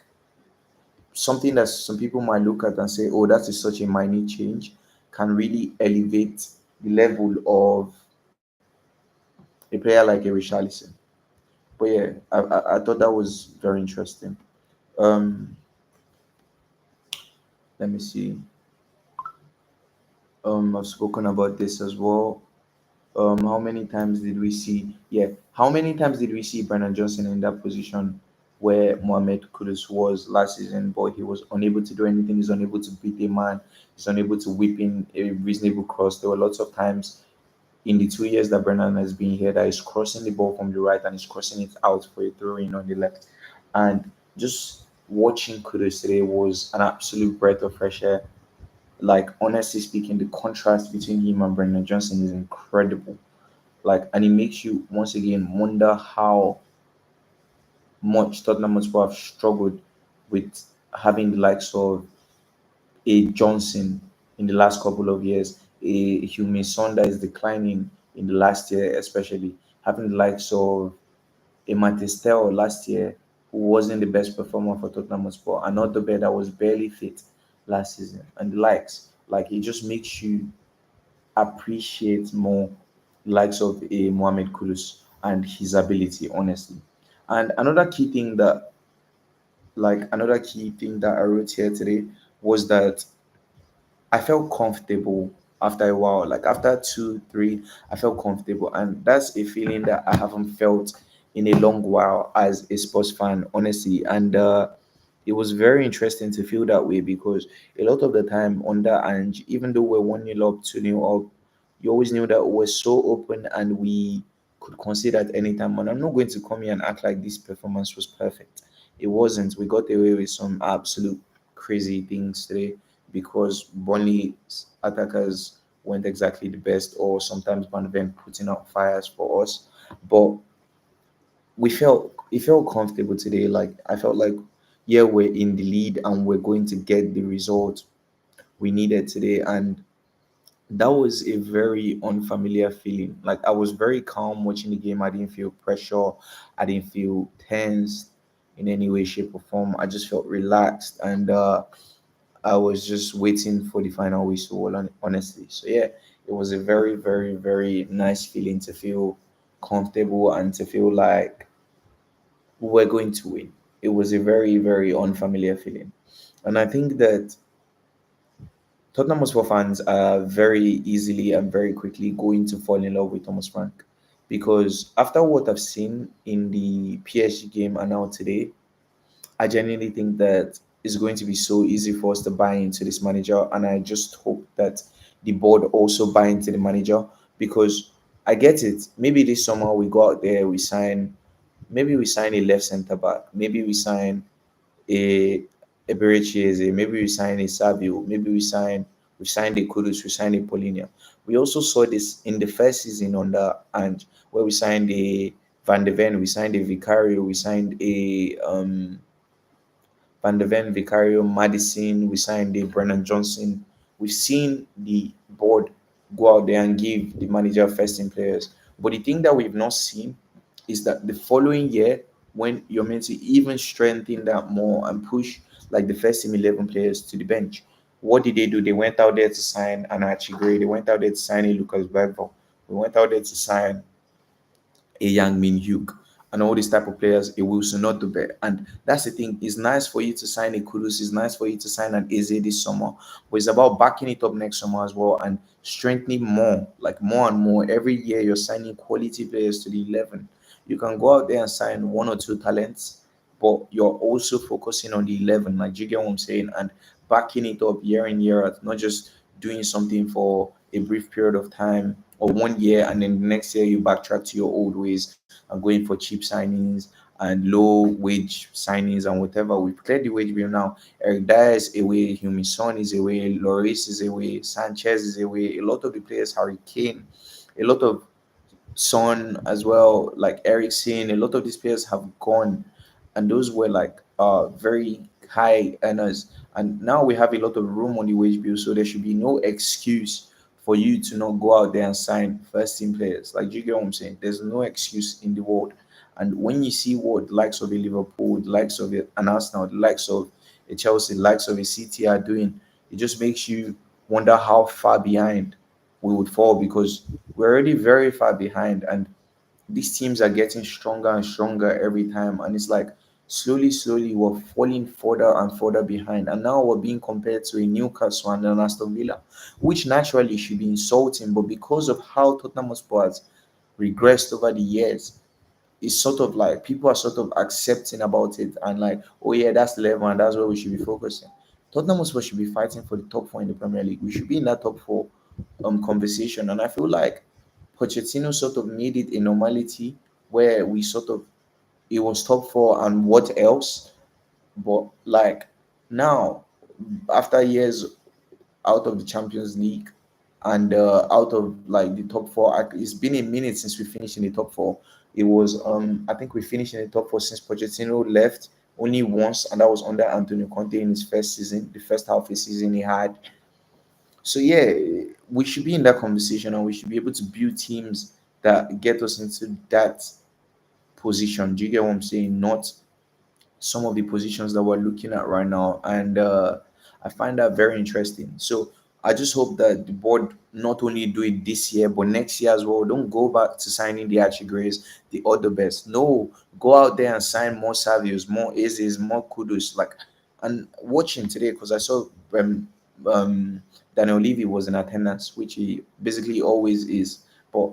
[SPEAKER 1] something that some people might look at and say, "Oh, that is such a minor change," can really elevate the level of a player like a Richarlison. But yeah, I thought that was very interesting. Um, Let me see. I've spoken about this as well. How many times did we see? Yeah, how many times did we see Brennan Johnson in that position where Mohamed Kudus was last season, but he was unable to do anything. He's unable to beat a man. He's unable to whip in a reasonable cross. There were lots of times in the 2 years that Brennan has been here that he's crossing the ball from the right and he's crossing it out for a throw in on the left. And just watching Kudus today was an absolute breath of fresh air. Like honestly speaking, the contrast between him and Brendan Johnson is incredible. Like, and it makes you once again wonder how much Tottenham Hotspur have struggled with having the likes of a Johnson in the last couple of years, a Hume Son that is declining in the last year, especially having the likes of a Matistel last year who wasn't the best performer for Tottenham Hotspur, another bear that was barely fit last season, and the likes. Like, it just makes you appreciate more likes of a Mohamed Kudus and his ability, honestly. And another key thing that I wrote here today was that I felt comfortable after a while. Like after two, three, I felt comfortable, and that's a feeling that I haven't felt in a long while as a sports fan, honestly. And it was very interesting to feel that way because a lot of the time under and even though we're 1-0 up, 2-0 up, you always knew that we're so open and we could concede at any time. And I'm not going to come here and act like this performance was perfect. It wasn't. We got away with some absolute crazy things today because Burnley's attackers weren't exactly the best, or sometimes Van Ven putting out fires for us. But we felt it felt comfortable today. Like I felt like, yeah, we're in the lead and we're going to get the result we needed today. And that was a very unfamiliar feeling. Like I was very calm watching the game. I didn't feel pressure. I didn't feel tense in any way, shape, or form. I just felt relaxed, and I was just waiting for the final whistle, honestly. So yeah, it was a very, very, very nice feeling to feel comfortable and to feel like we're going to win. It was a very, very unfamiliar feeling. And I think that Tottenham Hotspur fans are very easily and very quickly going to fall in love with Thomas Frank because after what I've seen in the PSG game and now today, I genuinely think that it's going to be so easy for us to buy into this manager, and I just hope that the board also buy into the manager because I get it. Maybe this summer we go out there, maybe we sign a left centre back, maybe we sign a Eberechieze, maybe we sign a Savio, maybe we signed a Kudus, we signed a Polinia. We also saw this in the first season under and where we signed a Van de Ven, we signed a Vicario, we signed a Van de Ven, Vicario, Madison, we signed a Brennan Johnson. We've seen the board go out there and give the manager first team players. But the thing that we've not seen is that the following year, when you're meant to even strengthen that more and push like the first team 11 players to the bench, what did they do? They went out there to sign an Archie Gray, they went out there to sign a Lucas Bergvall, we went out there to sign a Yang Min Hyuk, and all these type of players, a Wilson not the best. And that's the thing. It's nice for you to sign a Kudus. It's nice for you to sign an Eze this summer, but it's about backing it up next summer as well and strengthening more, like more and more. Every year you're signing quality players to the 11. You can go out there and sign one or two talents, but you're also focusing on the 11. Like, do you get what I'm saying? And backing it up year in year out, not just doing something for a brief period of time or 1 year, and then the next year you backtrack to your old ways and going for cheap signings and low wage signings and whatever. We've cleared the wage bill now. Eric Dyer is away, Humin Son is away, Lloris is away, Sanchez is away. A lot of the players, Harry Kane, a lot of Son as well, like Ericsson, a lot of these players have gone, and those were like very high earners. And now we have a lot of room on the wage bill, so there should be no excuse for you to not go out there and sign first team players. Like, do you get what I'm saying? There's no excuse in the world. And when you see what the likes of a Liverpool, the likes of an Arsenal, the likes of a Chelsea, the likes of a City are doing, it just makes you wonder how far behind we would fall, because we're already very far behind, and these teams are getting stronger and stronger every time, and it's like slowly we're falling further and further behind, and now we're being compared to a Newcastle and an Aston Villa, which naturally should be insulting, but because of how Tottenham Hotspur has regressed over the years, it's sort of like people are sort of accepting about it and like, oh yeah, that's the level and that's where we should be focusing. Tottenham Hotspur should be fighting for the top four in the Premier League. We should be in that top four conversation, and I feel like Pochettino sort of made it a normality where we sort of, it was top four and what else. But like now, after years out of the Champions League and out of like the top four, it's been a minute since we finished in the top four. It was I think we finished in the top four since Pochettino left only once, and that was under Antonio Conte in his first season, the first half of the season he had. So yeah, we should be in that conversation, and we should be able to build teams that get us into that position. Do you get what I'm saying? Not some of the positions that we're looking at right now, and I find that very interesting. So I just hope that the board not only do it this year but next year as well. Don't go back to signing the Archie Grays, the other best. No, go out there and sign more Savios, more Azes, more Kudos. Like, and watching today, because I saw um, Daniel Levy was in attendance, which he basically always is. But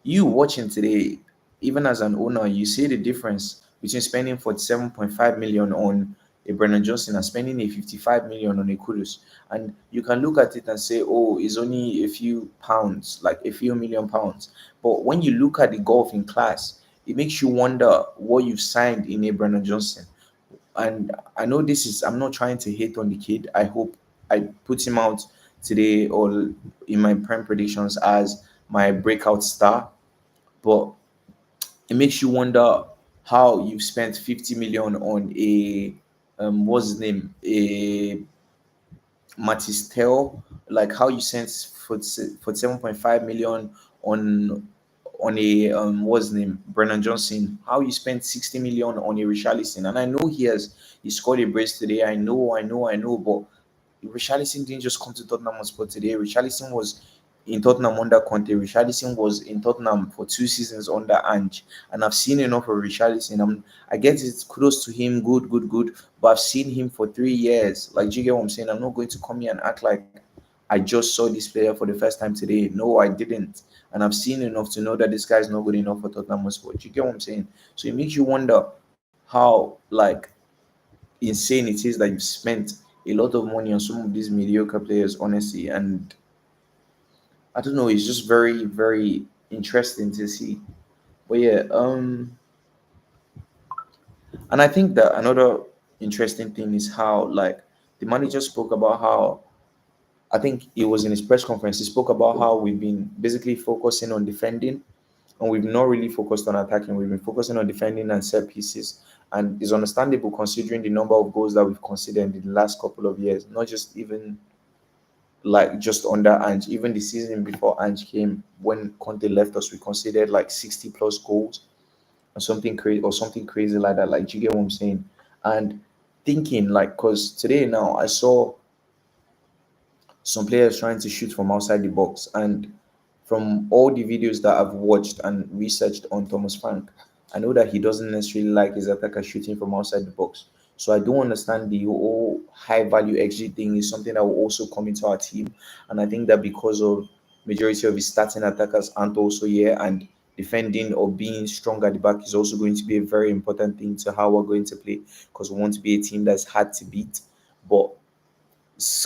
[SPEAKER 1] you watching today, even as an owner, you see the difference between spending 47.5 million on a Brennan Johnson and spending a 55 million on a Kudus. And you can look at it and say, oh, it's only a few pounds, like a few million pounds. But when you look at the golf in class, it makes you wonder what you've signed in a Brennan Johnson. And I know this is, I'm not trying to hate on the kid. I hope I put him out today or in my prime predictions as my breakout star. But it makes you wonder how you've spent 50 million on a what's his name, a Matistel, like how you spent for 7.5 million on a what's his name, Brennan Johnson, how you spent 60 million on a Richarlison. And I know he scored a brace today. I know, but Richarlison didn't just come to Tottenham Hotspur today. Richarlison was in Tottenham under Conte. Richarlison was in Tottenham for 2 seasons under Ange. And I've seen enough of Richarlison. I get it, kudos to him, good. But I've seen him for 3 years. Like, do you get what I'm saying? I'm not going to come here and act like I just saw this player for the first time today. No, I didn't. And I've seen enough to know that this guy is not good enough for Tottenham Hotspur. Do you get what I'm saying? So it makes you wonder how like insane it is that you've spent a lot of money on some of these mediocre players, honestly. And I don't know, it's just very, very interesting to see. But yeah, and I think that another interesting thing is how like the manager spoke about how, I think it was in his press conference, he spoke about how we've been basically focusing on defending and we've not really focused on attacking. We've been focusing on defending and set pieces. And it's understandable considering the number of goals that we've conceded in the last couple of years, not just even like just under Ange. Even the season before Ange came, when Conte left us, we conceded like 60 plus goals or something crazy like that. Like, do you get what I'm saying? And thinking like, because today now I saw some players trying to shoot from outside the box. And from all the videos that I've watched and researched on Thomas Frank, I know that he doesn't necessarily like his attacker shooting from outside the box. So I don't understand the whole high value XG thing is something that will also come into our team. And I think that because of majority of his starting attackers aren't also here, and defending or being strong at the back is also going to be a very important thing to how we're going to play, because we want to be a team that's hard to beat. But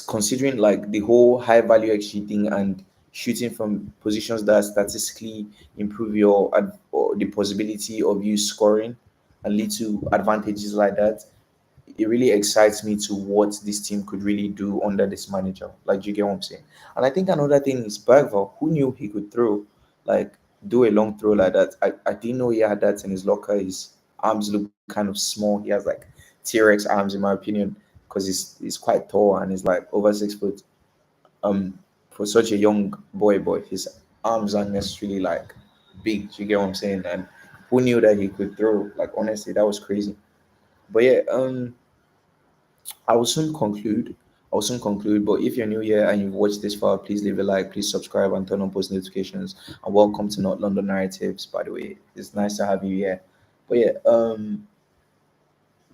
[SPEAKER 1] considering like the whole high value XG thing and shooting from positions that statistically improve or the possibility of you scoring and lead to advantages like that, it really excites me to what this team could really do under this manager. Like, do you get what I'm saying? And I think another thing is Bergvall. Who knew he could throw, like, do a long throw like that? I didn't know he had that in his locker. His arms look kind of small. He has like T-Rex arms, in my opinion, because he's quite tall and he's like over 6 foot. For such a young boy, his arms aren't necessarily like big. Do you get what I'm saying? And who knew that he could throw? Like, honestly, that was crazy. But yeah, I will soon conclude. I'll soon conclude. But if you're new here and you've watched this far, please leave a like, please subscribe and turn on post notifications. And welcome to Not London Narratives, by the way. It's nice to have you here. But yeah,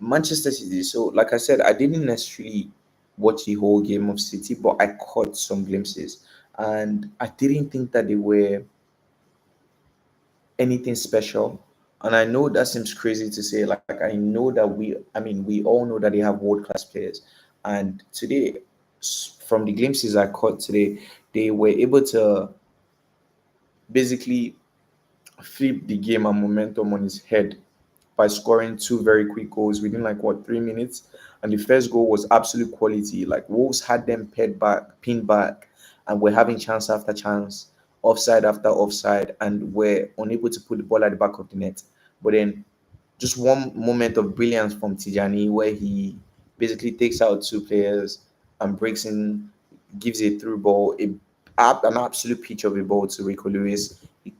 [SPEAKER 1] Manchester City. So, like I said, I didn't necessarily watch the whole game of City, but I caught some glimpses. And I didn't think that they were anything special. And I know that seems crazy to say. Like, I know that we all know that they have world class players. And today, from the glimpses I caught today, they were able to basically flip the game and momentum on his head by scoring two very quick goals within like what 3 minutes. And the first goal was absolute quality. Like, Wolves had them pinned back, and were having chance after chance, offside after offside, and were unable to put the ball at the back of the net. But then just one moment of brilliance from Tijani where he basically takes out two players and breaks in, gives a through ball, an absolute pitch of a ball to Rico Lewis. He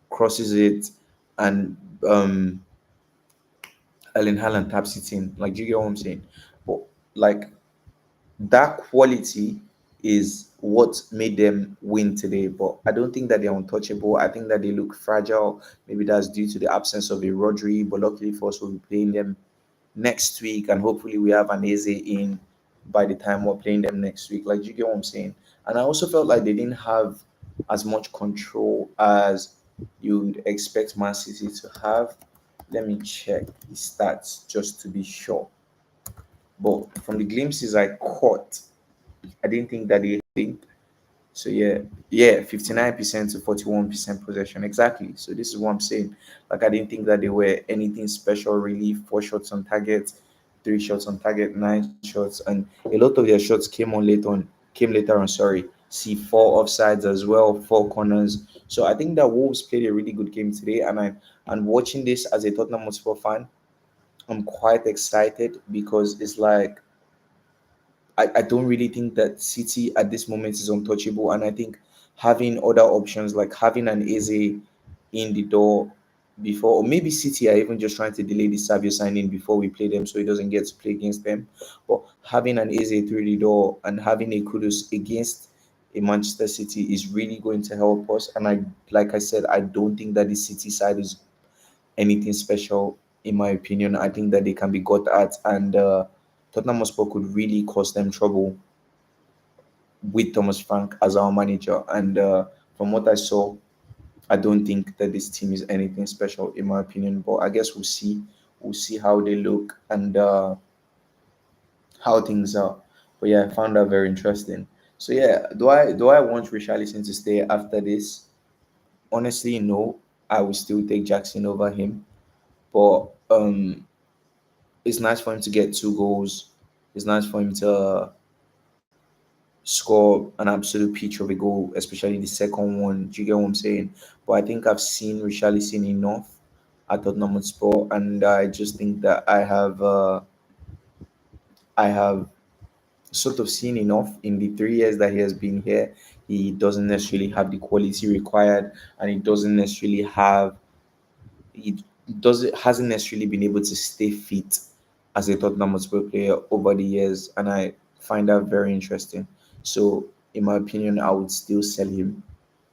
[SPEAKER 1] crosses it, and Ellen Haaland taps it in. Like, do you get what I'm saying? But like, that quality is what made them win today. But I don't think that they're untouchable. I think that they look fragile. Maybe that's due to the absence of a Rodri. But luckily for us, we'll be playing them next week, and hopefully we have an Eze in by the time we're playing them next week. Like, do you get what I'm saying? And I also felt like they didn't have as much control as you'd expect Man City to have. Let me check the stats just to be sure. But from the glimpses I caught, I didn't think that they think. So yeah, 59% to 41% possession. Exactly. So this is what I'm saying. Like, I didn't think that they were anything special really. 4 shots on target, 3 shots on target, 9 shots, and a lot of their shots came later on, sorry. See, 4 offsides as well, 4 corners. So I think that Wolves played a really good game today, and watching this as a Tottenham Hotspur fan, I'm quite excited because it's like I don't really think that City at this moment is untouchable. And I think having other options like having an Eze in the door before, or maybe City are even just trying to delay the Savio signing before we play them so he doesn't get to play against them. But having an Eze through the door and having a Kudus against a Manchester City is really going to help us. And like I said, I don't think that the City side is anything special, in my opinion. I think that they can be got at, and Tottenham Hotspur could really cause them trouble with Thomas Frank as our manager. And from what I saw, I don't think that this team is anything special, in my opinion. But I guess we'll see. We'll see how they look and how things are. But yeah, I found that very interesting. So yeah, do I want Richarlison to stay after this? Honestly, no. I will still take Jackson over him. But it's nice for him to get 2 goals. It's nice for him to score an absolute peach of a goal, especially the second one. Do you get what I'm saying? But I think I've seen Richarlison enough at Tottenham Hotspur, and I just think that I have sort of seen enough in the 3 years that he has been here. He doesn't necessarily have the quality required, and he doesn't necessarily have he doesn't hasn't necessarily been able to stay fit as a Tottenham Hotspur player over the years, and I find that very interesting. So, in my opinion, I would still sell him,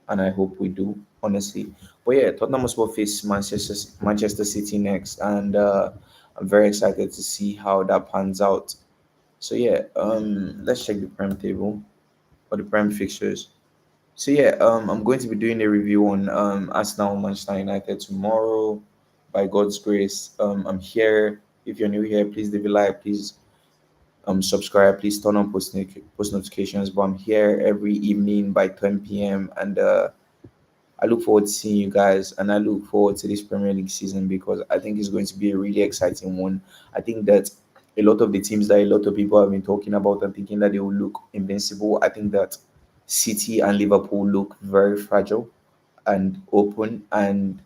[SPEAKER 1] and I hope we do, honestly. But yeah, Tottenham Hotspur face Manchester City next, and I'm very excited to see how that pans out. So yeah, let's check the prem table or the prem fixtures. So yeah, I'm going to be doing a review on Arsenal Manchester United tomorrow. By God's grace, I'm here. If you're new here, please leave a like. Please subscribe. Please turn on post notifications. But I'm here every evening by 10 p.m. and I look forward to seeing you guys, and I look forward to this Premier League season because I think it's going to be a really exciting one. I think that a lot of the teams that a lot of people have been talking about and thinking that they will look invincible, I think that City and Liverpool look very fragile and open, and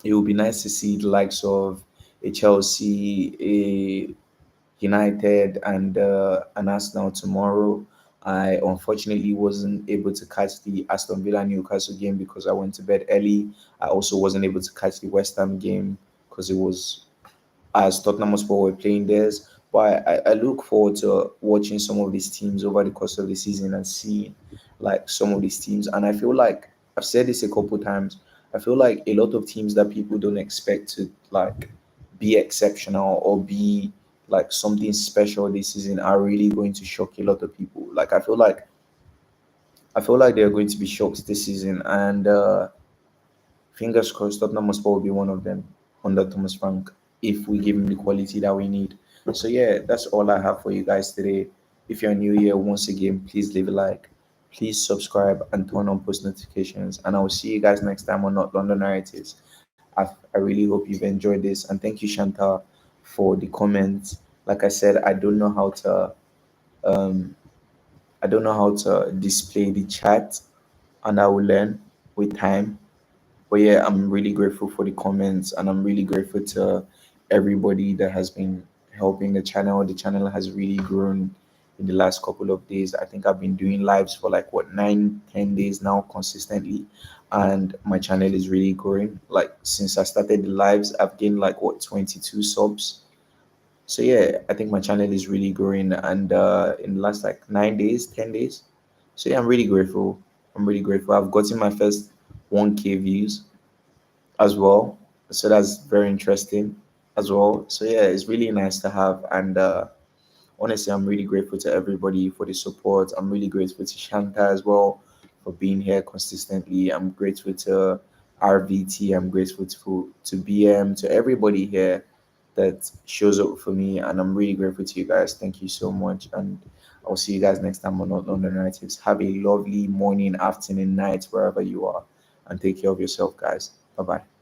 [SPEAKER 1] it will be nice to see the likes of a Chelsea, a United, and an Arsenal tomorrow. I unfortunately wasn't able to catch the Aston Villa Newcastle game because I went to bed early. I also wasn't able to catch the West Ham game because it was as Tottenham Hotspur were playing theirs. But I look forward to watching some of these teams over the course of the season and seeing like some of these teams. And I feel like I've said this a couple times. I feel like a lot of teams that people don't expect to like be exceptional or be like something special this season are really going to shock a lot of people. Like I feel like they're going to be shocked this season, and fingers crossed, Tottenham Hotspur will be one of them under Thomas Frank if we give him the quality that we need. So yeah, that's all I have for you guys today. If you're new here, once again, please leave a like, please subscribe and turn on post notifications. And I will see you guys next time on Not London Narratives. I really hope you've enjoyed this, and thank you, Chantal, for the comments. Like I said, um, I don't know how to display the chat, and I will learn with time. But yeah, I'm really grateful for the comments, and I'm really grateful to everybody that has been helping the channel. The channel has really grown in the last couple of days. I think I've been doing lives for like what 9, 10 days now consistently, and my channel is really growing. Like since I started the lives, I've gained like what 22 subs. So yeah, I think my channel is really growing, and in the last like 9 days, 10 days. So yeah, I'm really grateful. I'm really grateful. I've gotten my first 1K views as well. So that's very interesting as well. So yeah, it's really nice to have. And honestly, I'm really grateful to everybody for the support. I'm really grateful to Shanta as well for being here consistently. I'm grateful to RVT. I'm grateful to BM, to everybody here that shows up for me. And I'm really grateful to you guys. Thank you so much. And I'll see you guys next time on Not London Narratives. Have a lovely morning, afternoon, night, wherever you are. And take care of yourself, guys. Bye bye.